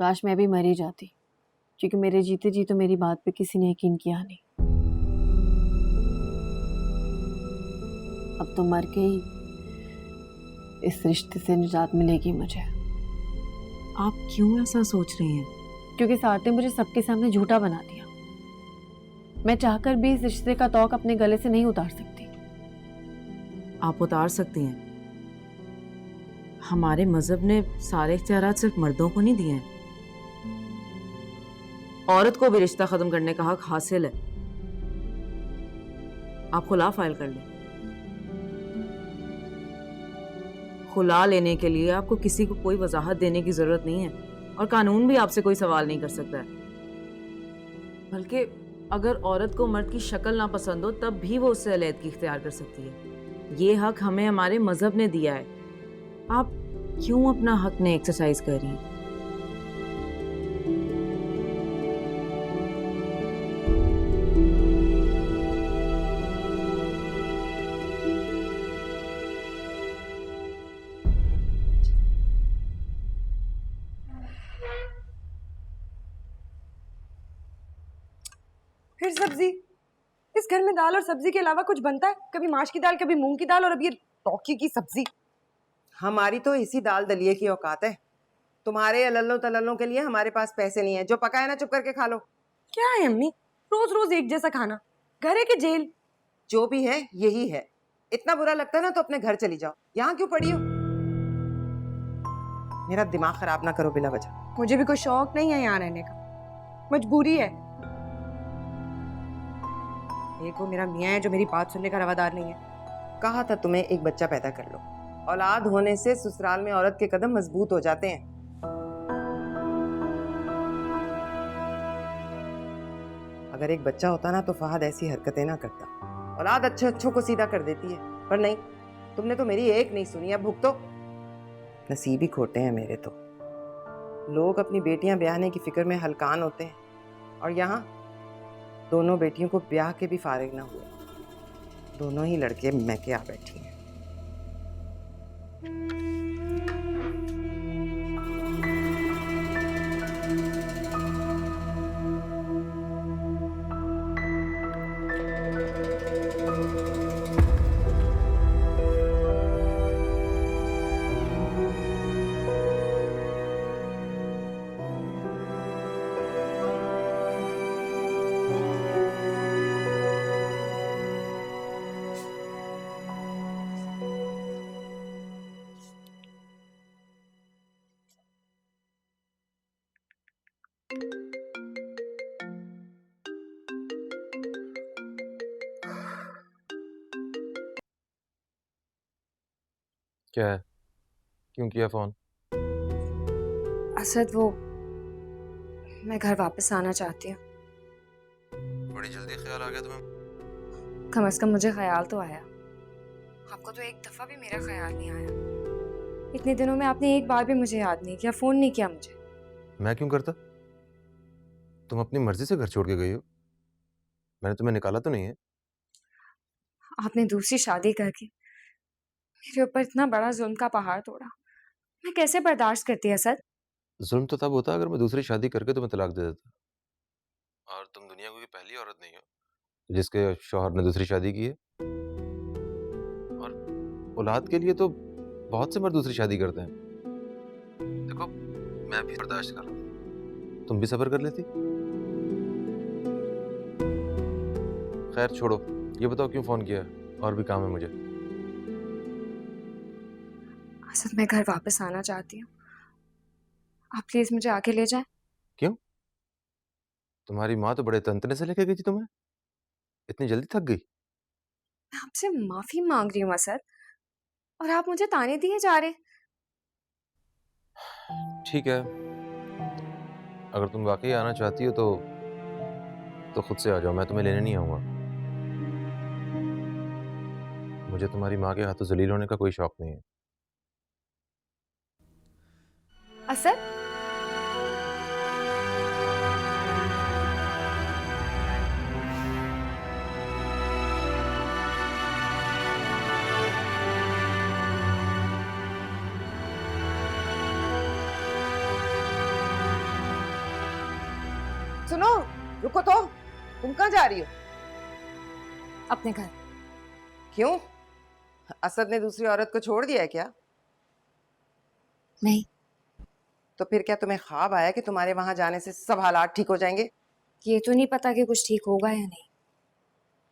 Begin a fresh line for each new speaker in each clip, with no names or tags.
काश मैं भी मर ही जाती, क्योंकि मेरे जीते जी तो मेरी बात पे किसी ने यकीन किया नहीं। अब तो मर के ही इस रिश्ते से निजात मिलेगी मुझे।
आप क्यों ऐसा सोच रही हैं?
क्योंकि साथ ने मुझे सबके सामने झूठा बना दिया। मैं चाहकर भी इस रिश्ते का तौक अपने गले से नहीं उतार सकती।
आप उतार सकती हैं। हमारे मजहब ने सारे इख्तियारात सिर्फ मर्दों को नहीं दिए हैं। औरत को भी रिश्ता खत्म करने का हक हासिल है। आप खुला फाइल कर लें। खुला लेने के लिए आपको किसी को कोई वजाहत देने की जरूरत नहीं है और कानून भी आपसे कोई सवाल नहीं कर सकता है। बल्कि अगर औरत को मर्द की शक्ल ना पसंद हो तब भी वो उससे अलैदगी इख्तियार कर सकती है। ये हक हमें हमारे मजहब ने दिया है। आप क्यों अपना हक नहीं एक्सरसाइज कर रही हैं?
फिर सब्जी? इस घर में दाल और सब्जी के अलावा कुछ बनता है? कभी माश की दाल, कभी मूंग की दाल, और अब ये लौकी की सब्जी।
हमारी तो इसी दाल दलिए की औकात है। तुम्हारे अल्लो तल्लों के लिए हमारे पास पैसे नहीं है। जो पका है ना चुप करके खा लो।
क्या है अम्मी, रोज रोज एक जैसा खाना? घर है कि जेल?
जो भी है यही है। इतना बुरा लगता है ना तो अपने घर चली जाओ। यहाँ क्यों पड़ी हो? मेरा दिमाग खराब ना करो बिला वजह।
मुझे भी कोई शौक नहीं है यहाँ रहने का, मजबूरी है। देखो मेरा मियाँ है जो मेरी बात सुनने का रवादार नहीं है।
कहा था तुम्हें एक बच्चा पैदा कर लो। औलाद होने से ससुराल में औरत के कदम मजबूत हो जाते हैं। अगर एक बच्चा होता ना तो फहद ऐसी हरकतें ना करता। औलाद अच्छे अच्छों को सीधा कर देती है, पर नहीं, तुमने तो मेरी एक नहीं सुनी। अब भुगतो। नसीब ही खोटे हैं मेरे तो। लोग अपनी बेटियां ब्याहने की फिक्र में हलकान होते हैं और यहाँ दोनों बेटियों को ब्याह के भी फारिग ना हुए। दोनों ही लड़के मैं के आ बैठी हैं।
क्या है? क्यों किया फोन?
असद, वो मैं घर वापस आना चाहती हूँ।
बड़ी जल्दी ख्याल आ गया तुम्हें।
कम से कम मुझे ख्याल तो आया। आपको तो एक दफा भी मेरा ख्याल नहीं आया। इतने दिनों में आपने एक बार भी मुझे याद नहीं किया, फोन नहीं किया मुझे।
मैं क्यों करता? तुम अपनी मर्जी से घर छोड़ के गई हो। मैंने तुम्हें निकाला तो नहीं है।
आपने दूसरी शादी करके मेरे ऊपर इतना बड़ा जुल्म का पहाड़ तोड़ा। मैं कैसे बर्दाश्त करती है सर?
जुल्म तो तब होता अगर मैं दूसरी शादी करके तुम्हें तलाक दे देता। और तुम दुनिया की पहली औरत नहीं हो जिसके शौहर ने दूसरी शादी की है। और औलाद के लिए तो बहुत से मर्द दूसरी शादी करते हैं। देखो, मैं भी बर्दाश्त कर रहा हूँ, तुम भी सब्र कर लेती। खैर छोड़ो, ये बताओ क्यों फोन किया? और भी काम है मुझे।
असद, मैं घर वापस आना चाहती हूँ। आप प्लीज मुझे आके ले जाएं।
क्यों? तुम्हारी माँ तो बड़े तंतने से लेके गई थी तुम्हें। इतनी जल्दी थक गई?
मैं आपसे माफी मांग रही हूँ असद, और आप मुझे ताने दिए जा रहे।
ठीक है, अगर तुम वाकई आना चाहती हो तो खुद से आ जाओ। मैं तुम्हें लेने नहीं आऊंगा। मुझे तुम्हारी माँ के हाथों जलील होने का कोई शौक नहीं है।
असद,
सुनो, रुको तो, तुम कहाँ जा रही हो?
अपने घर।
क्यों? असद ने दूसरी औरत को छोड़ दिया है क्या?
नहीं,
तो फिर क्या तुम्हें ख्वाब आया कि तुम्हारे वहां जाने से सब हालात ठीक हो जाएंगे?
ये तो नहीं पता कि कुछ ठीक होगा या नहीं।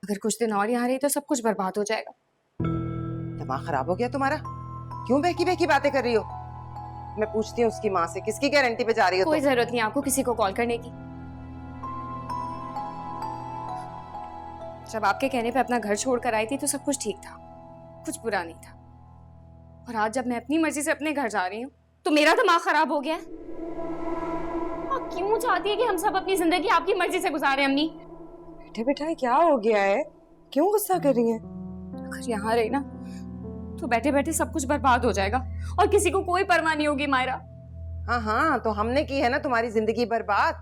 अगर कुछ दिन और यहाँ रही तो सब कुछ बर्बाद हो जाएगा।
दिमाग खराब हो गया तुम्हारा? क्यों बहकी बहकी बातें कर रही हो? मैं पूछती हूँ उसकी माँ से, किसकी गारंटी पे जा रही हो
कोई
तुम?
जरूरत नहीं आपको किसी को कॉल करने की। जब आपके कहने पे अपना घर छोड़कर आई थी तो सब कुछ ठीक था, कुछ बुरा नहीं था। और आज जब मैं अपनी मर्जी से अपने घर जा रही हूँ तो मेरा दिमाग खराब हो गया है। आप क्यों चाहती है कि हम सब अपनी जिंदगी आपकी मर्जी से गुजारें अम्मी?
बेटे बेटा क्या हो गया है? क्यों गुस्सा कर रही हैं?
अगर यहाँ रही ना तो बैठे बैठे सब कुछ बर्बाद हो जाएगा और किसी को कोई परवाह नहीं होगी मायरा।
हाँ हाँ, तो हमने की है ना तुम्हारी जिंदगी बर्बाद।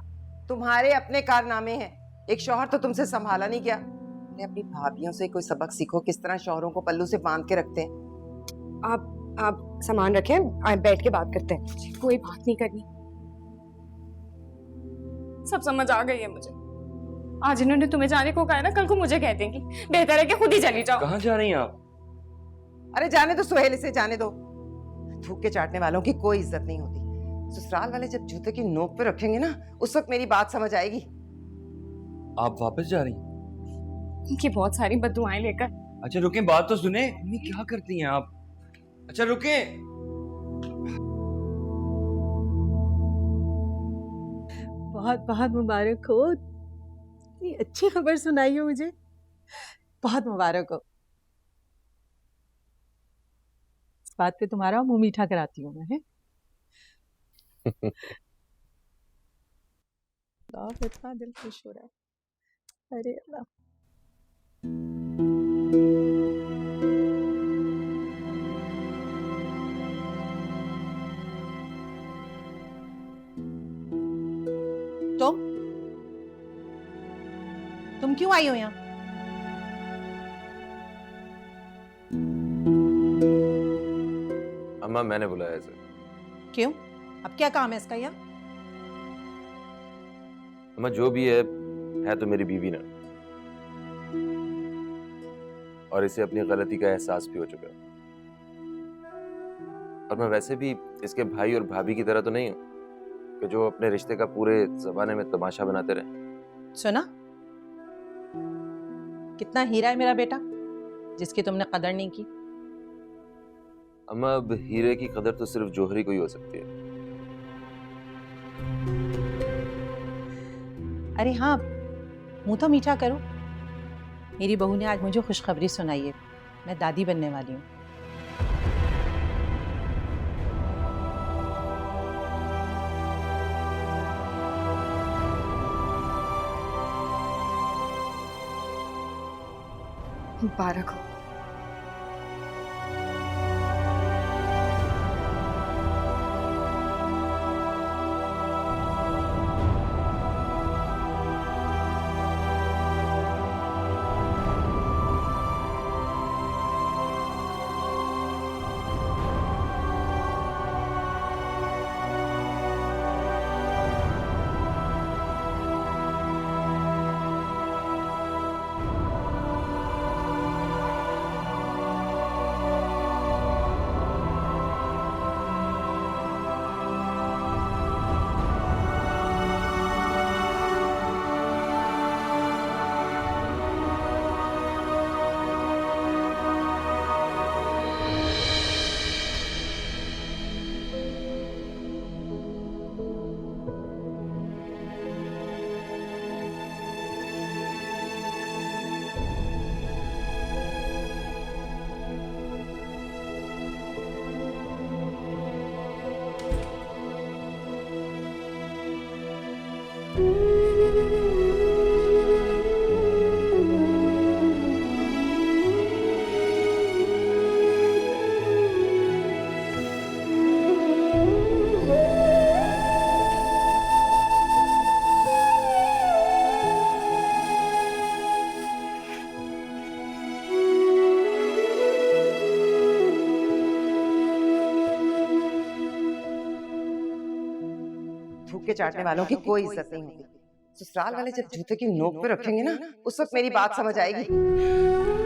तुम्हारे अपने कारनामे हैं, एक शौहर तो तुमसे संभाला नहीं क्या? अरे अपनी भाभियों से कोई सबक सीखो, किस तरह शौहरों को पल्लू से बांध के रखते हैं।
आप सामान रखें, आप बैठ के बात करते हैं।
कोई बात नहीं करनी, सब समझ आ गई है मुझे। आज इन्होंने तुम्हें जाने को कहा है ना, कल को मुझे कह देंगी। बेहतर है कि खुद ही चली जाओ।
कहाँ जा रही हैं आप?
अरे जाने दो सुहेल, इसे जाने दो। थूक के चाटने वालों की कोई इज्जत नहीं होती। ससुराल वाले जब जूते की नोक पे रखेंगे ना, उस वक्त मेरी बात समझ आएगी।
आप वापस जा रही हैं?
उनकी बहुत सारी बददुआएं लेकर।
अच्छा रुकें, बात तो सुने। मम्मी क्या करती हैं आप? अच्छा रुकें।
बहुत बहुत मुबारक हो, इतनी अच्छी खबर सुनाई हो मुझे, बहुत मुबारक हो। इस बात पे तुम्हारा मुंह मीठा कराती हूँ मैं। इतना दिल खुश हो रहा है। अरे अल्लाह। तुम क्यों आई हो यहाँ?
अम्मा मैंने बुलाया इसे।
क्यों? अब क्या काम है इसका यहाँ?
अम्मा जो भी है तो मेरी बीवी ना, और इसे अपनी गलती का एहसास भी हो चुका है। और मैं वैसे भी इसके भाई और भाभी की तरह तो नहीं हूं कि जो अपने रिश्ते का पूरे जमाने में तमाशा बनाते रहे।
सुना, कितना हीरा है मेरा बेटा जिसकी तुमने कदर नहीं की।
अम्मा अब हीरे की कदर तो सिर्फ जौहरी को ही हो सकती है।
अरे हाँ, मुंह तो मीठा करो। मेरी बहू ने आज मुझे खुशखबरी सुनाई है, मैं दादी बनने वाली हूँ।
मुबारक हो।
थूक के चाटने वालों की कोई इज्जत नहीं होती। ससुराल वाले जब जूते की नोक पे रखेंगे ना, उस वक्त मेरी बात समझ आएगी।